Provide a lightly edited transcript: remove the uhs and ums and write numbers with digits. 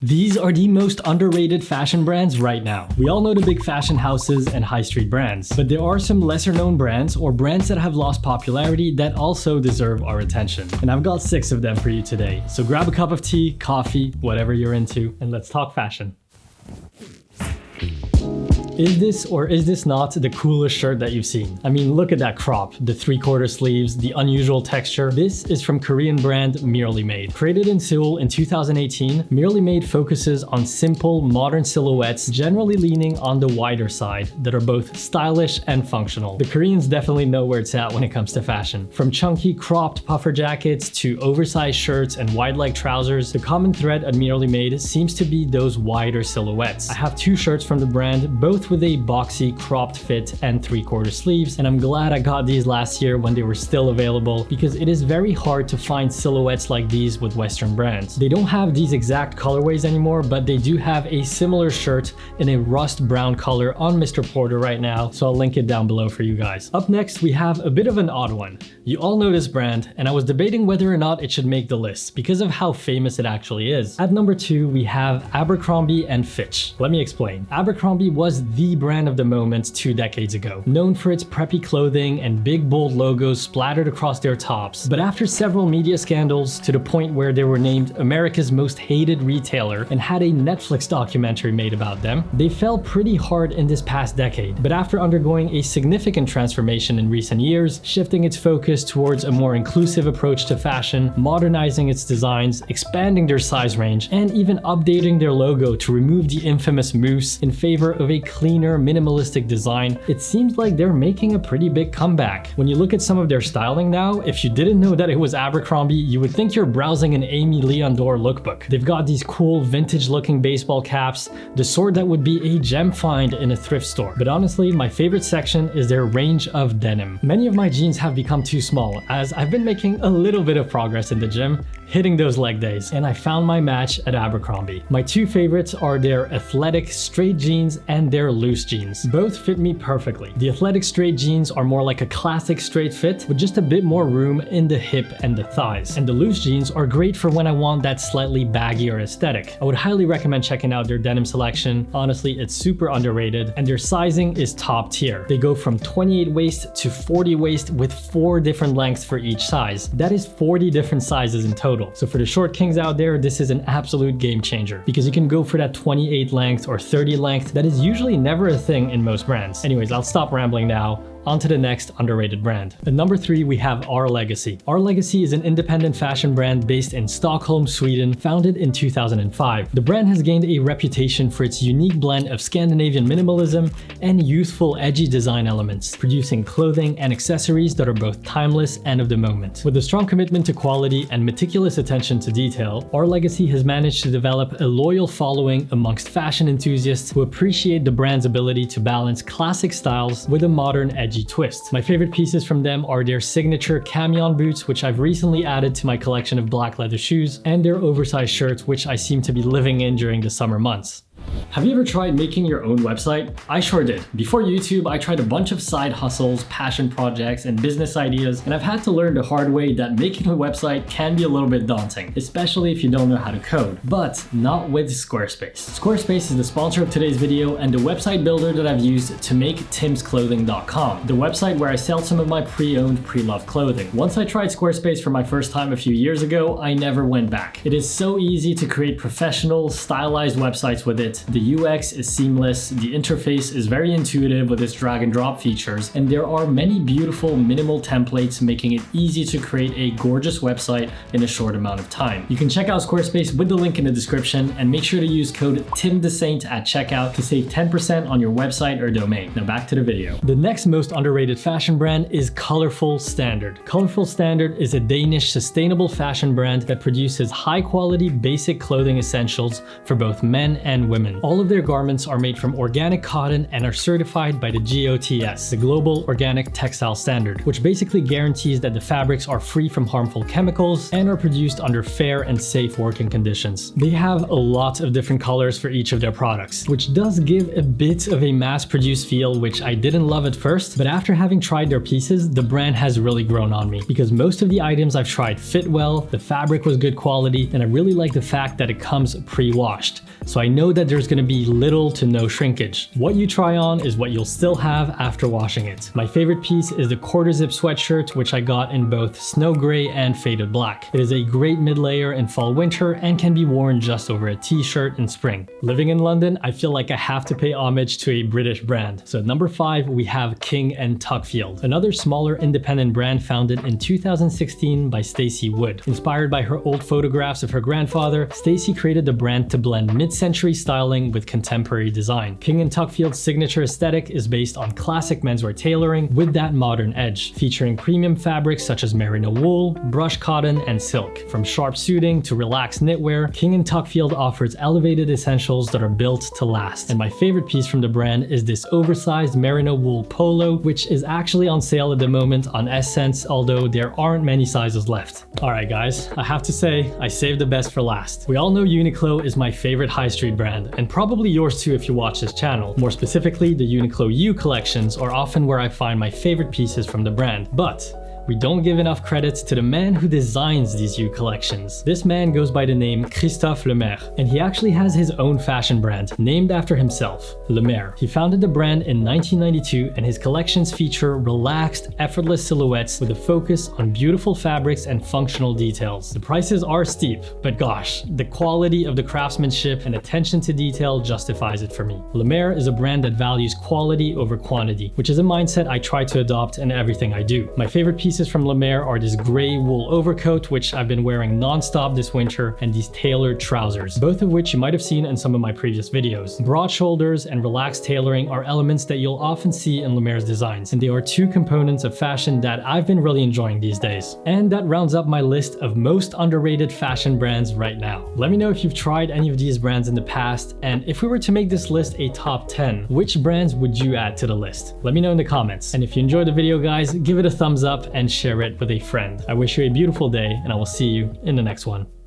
These are the most underrated fashion brands right now. We all know the big fashion houses and high street brands, but there are some lesser known brands or brands that have lost popularity that also deserve our attention. And I've got 6 of them for you today. So grab a cup of tea, coffee, whatever you're into, and let's talk fashion. Is this or is this not the coolest shirt that you've seen? I mean, look at that crop, the 3/4 sleeves, the unusual texture. This is from Korean brand Merely Made. Created in Seoul in 2018, Merely Made focuses on simple, modern silhouettes, generally leaning on the wider side, that are both stylish and functional. The Koreans definitely know where it's at when it comes to fashion. From chunky cropped puffer jackets to oversized shirts and wide leg trousers, the common thread at Merely Made seems to be those wider silhouettes. I have 2 shirts from the brand, both with a boxy cropped fit and 3/4 sleeves, and I'm glad I got these last year when they were still available, because it is very hard to find silhouettes like these with Western brands. They don't have these exact colorways anymore, but they do have a similar shirt in a rust brown color on Mr. Porter right now, so I'll link it down below for you guys. Up next, we have a bit of an odd one. You all know this brand, and I was debating whether or not it should make the list because of how famous it actually is. At number 2, we have Abercrombie & Fitch. Let me explain. Abercrombie was the brand of the moment 2 decades ago, known for its preppy clothing and big bold logos splattered across their tops. But after several media scandals, to the point where they were named America's most hated retailer and had a Netflix documentary made about them, they fell pretty hard in this past decade. But after undergoing a significant transformation in recent years, shifting its focus towards a more inclusive approach to fashion, modernizing its designs, expanding their size range, and even updating their logo to remove the infamous moose in favor of a cleaner, minimalistic design, it seems like they're making a pretty big comeback. When you look at some of their styling now, if you didn't know that it was Abercrombie, you would think you're browsing an Amy Leondor lookbook. They've got these cool vintage looking baseball caps, the sort that would be a gem find in a thrift store. But honestly, my favorite section is their range of denim. Many of my jeans have become too small, as I've been making a little bit of progress in the gym, hitting those leg days, and I found my match at Abercrombie. My 2 favorites are their athletic straight jeans and their loose jeans. Both fit me perfectly. The athletic straight jeans are more like a classic straight fit with just a bit more room in the hip and the thighs. And the loose jeans are great for when I want that slightly baggier aesthetic. I would highly recommend checking out their denim selection. Honestly, it's super underrated, and their sizing is top tier. They go from 28 waist to 40 waist with 4 different lengths for each size. That is 40 different sizes in total. So for the short kings out there, this is an absolute game changer, because you can go for that 28 length or 30 length that is usually never a thing in most brands. Anyways, I'll stop rambling now. On to the next underrated brand. At number 3, we have Our Legacy. Our Legacy is an independent fashion brand based in Stockholm, Sweden, founded in 2005. The brand has gained a reputation for its unique blend of Scandinavian minimalism and youthful, edgy design elements, producing clothing and accessories that are both timeless and of the moment. With a strong commitment to quality and meticulous attention to detail, Our Legacy has managed to develop a loyal following amongst fashion enthusiasts who appreciate the brand's ability to balance classic styles with a modern, edgy twist. My favorite pieces from them are their signature camion boots, which I've recently added to my collection of black leather shoes, and their oversized shirts, which I seem to be living in during the summer months. Have you ever tried making your own website? I sure did. Before YouTube, I tried a bunch of side hustles, passion projects, and business ideas, and I've had to learn the hard way that making a website can be a little bit daunting, especially if you don't know how to code. But not with Squarespace. Squarespace is the sponsor of today's video and the website builder that I've used to make timsclothing.com, the website where I sell some of my pre-owned, pre-loved clothing. Once I tried Squarespace for my first time a few years ago, I never went back. It is so easy to create professional, stylized websites with it. The UX is seamless, the interface is very intuitive with its drag and drop features, and there are many beautiful minimal templates making it easy to create a gorgeous website in a short amount of time. You can check out Squarespace with the link in the description, and make sure to use code TIMDESAINT at checkout to save 10% on your website or domain. Now back to the video. The next most underrated fashion brand is Colorful Standard. Colorful Standard is a Danish sustainable fashion brand that produces high quality basic clothing essentials for both men and women. cotton. All of their garments are made from organic cotton and are certified by the GOTS, the Global Organic Textile Standard, which basically guarantees that the fabrics are free from harmful chemicals and are produced under fair and safe working conditions. They have a lot of different colors for each of their products, which does give a bit of a mass-produced feel, which I didn't love at first, but after having tried their pieces, the brand has really grown on me because most of the items I've tried fit well, the fabric was good quality, and I really like the fact that it comes pre-washed. So I know that there's going to be little to no shrinkage. What you try on is what you'll still have after washing it. My favorite piece is the quarter zip sweatshirt, which I got in both snow gray and faded black. It is a great mid-layer in fall winter and can be worn just over a t-shirt in spring. Living in London, I feel like I have to pay homage to a British brand. So at number 5, we have King & Tuckfield, another smaller independent brand founded in 2016 by Stacey Wood. Inspired by her old photographs of her grandfather, Stacey created the brand to blend mid-century styling with contemporary design. King & Tuckfield's signature aesthetic is based on classic menswear tailoring with that modern edge, featuring premium fabrics such as merino wool, brushed cotton, and silk. From sharp suiting to relaxed knitwear, King & Tuckfield offers elevated essentials that are built to last. And my favorite piece from the brand is this oversized merino wool polo, which is actually on sale at the moment on Essence, although there aren't many sizes left. Alright guys, I have to say, I saved the best for last. We all know Uniqlo is my favorite high street brand, and probably yours too if you watch this channel. More specifically, the Uniqlo U collections are often where I find my favorite pieces from the brand. But we don't give enough credit to the man who designs these U collections. This man goes by the name Christophe Lemaire, and he actually has his own fashion brand named after himself, Lemaire. He founded the brand in 1992, and his collections feature relaxed, effortless silhouettes with a focus on beautiful fabrics and functional details. The prices are steep, but gosh, the quality of the craftsmanship and attention to detail justifies it for me. Lemaire is a brand that values quality over quantity, which is a mindset I try to adopt in everything I do. My favorite pieces from Lemaire are this gray wool overcoat, which I've been wearing non-stop this winter, and these tailored trousers, both of which you might have seen in some of my previous videos. Broad shoulders and relaxed tailoring are elements that you'll often see in Lemaire's designs, and they are two components of fashion that I've been really enjoying these days. And that rounds up my list of most underrated fashion brands right now. Let me know if you've tried any of these brands in the past, and if we were to make this list a top 10, which brands would you add to the list? Let me know in the comments. And if you enjoyed the video guys, give it a thumbs up and share it with a friend. I wish you a beautiful day, and I will see you in the next one.